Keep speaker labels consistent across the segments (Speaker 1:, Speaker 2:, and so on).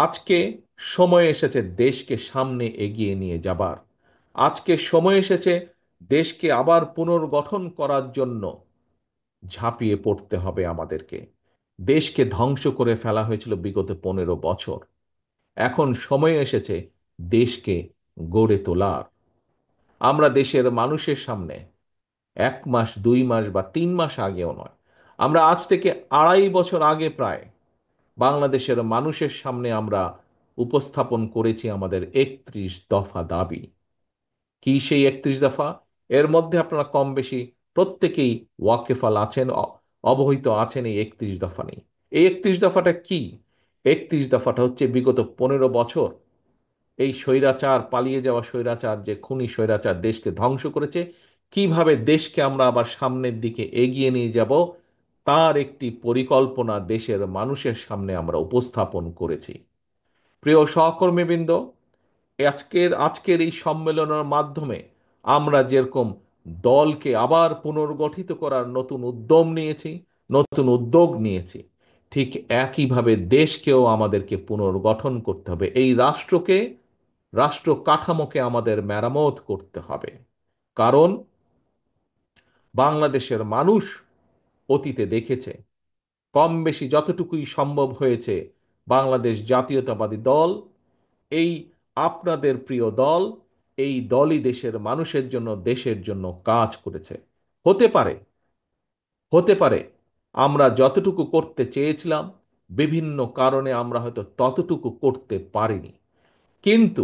Speaker 1: আজকে সময় এসেছে দেশকে সামনে এগিয়ে নিয়ে যাবার। আজকে সময় এসেছে দেশকে আবার পুনর্গঠন করার জন্য ঝাঁপিয়ে পড়তে হবে আমাদেরকে। দেশকে ধ্বংস করে ফেলা হয়েছিল বিগত 15 বছর। এখন সময় এসেছে দেশকে গড়ে তোলার। আমরা দেশের মানুষের সামনে 1 মাস 2 মাস বা 3 মাস আগেও নয়, আমরা আজ থেকে 2.5 বছর আগে প্রায় বাংলাদেশের মানুষের সামনে আমরা উপস্থাপন করেছি আমাদের 31 দফা দাবি। কি সেই 31 দফা? এর মধ্যে আপনারা কম বেশি প্রত্যেকেই ওয়াকেফাল আছেন, অবহিত আছেন এই 31 দফা নিয়ে। এই 31 দফাটা কি? 31 দফাটা হচ্ছে বিগত 15 বছর এই স্বৈরাচার, পালিয়ে যাওয়া স্বৈরাচার, যে খুনি স্বৈরাচার দেশকে ধ্বংস করেছে, কিভাবে দেশকে আমরা আবার সামনের দিকে এগিয়ে নিয়ে যাব তার একটি পরিকল্পনা দেশের মানুষের সামনে আমরা উপস্থাপন করেছি। প্রিয় সহকর্মীবৃন্দ, আজকের এই সম্মেলনের মাধ্যমে আমরা যেরকম দলকে আবার পুনর্গঠিত করার নতুন উদ্যম নিয়েছি, নতুন উদ্যোগ নিয়েছি, ঠিক একইভাবে দেশকেও আমাদেরকে পুনর্গঠন করতে হবে। এই রাষ্ট্রকে, রাষ্ট্র কাঠামোকে আমাদের মেরামত করতে হবে। কারণ বাংলাদেশের মানুষ অতীতে দেখেছে, কম বেশি যতটুকুই সম্ভব হয়েছে, বাংলাদেশ জাতীয়তাবাদী দল, এই আপনাদের প্রিয় দল, এই দলই দেশের মানুষের জন্য, দেশের জন্য কাজ করেছে। হতে পারে, হতে পারে আমরা যতটুকু করতে চেয়েছিলাম বিভিন্ন কারণে আমরা হয়তো ততটুকু করতে পারিনি, কিন্তু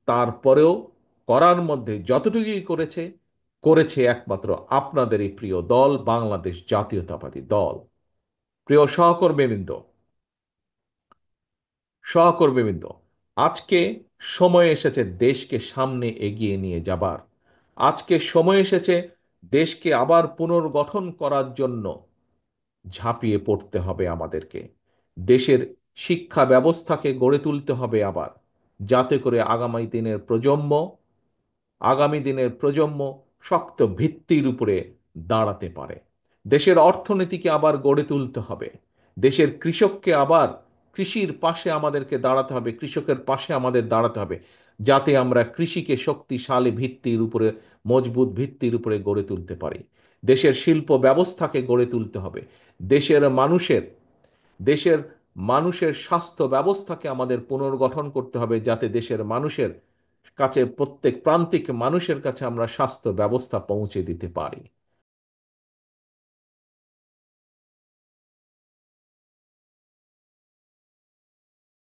Speaker 1: তারপরেও করার মধ্যে যতটুকুই করেছে, করেছে একমাত্র আপনাদের এই প্রিয় দল বাংলাদেশ জাতীয়তাবাদী দল। প্রিয় সহকর্মীবৃন্দ, সহকর্মীবৃন্দ, আজকে সময় এসেছে দেশকে সামনে এগিয়ে নিয়ে যাবার। আজকে সময় এসেছে দেশকে আবার পুনর্গঠন করার জন্য ঝাঁপিয়ে পড়তে হবে আমাদেরকে। দেশের শিক্ষা ব্যবস্থাকে গড়ে তুলতে হবে আবার, যাতে করে আগামী দিনের প্রজন্ম শক্ত ভিত্তির উপরে দাঁড়াতে পারে। দেশের অর্থনীতিকে আবার গড়ে তুলতে হবে। দেশের কৃষককে আবার কৃষির পাশে আমাদেরকে দাঁড়াতে হবে, কৃষকের পাশে আমাদের দাঁড়াতে হবে, যাতে আমরা কৃষিকে শক্তিশালী ভিত্তির উপরে, মজবুত ভিত্তির উপরে গড়ে তুলতে পারি। দেশের শিল্প ব্যবস্থাকে গড়ে তুলতে হবে। দেশের মানুষের দেশের মানুষের স্বাস্থ্য ব্যবস্থাকে আমাদের পুনর্গঠন করতে হবে, যাতে দেশের মানুষের কাছে, প্রত্যেক প্রান্তিক মানুষের কাছে আমরা স্বাস্থ্য ব্যবস্থা পৌঁছে দিতে পারি।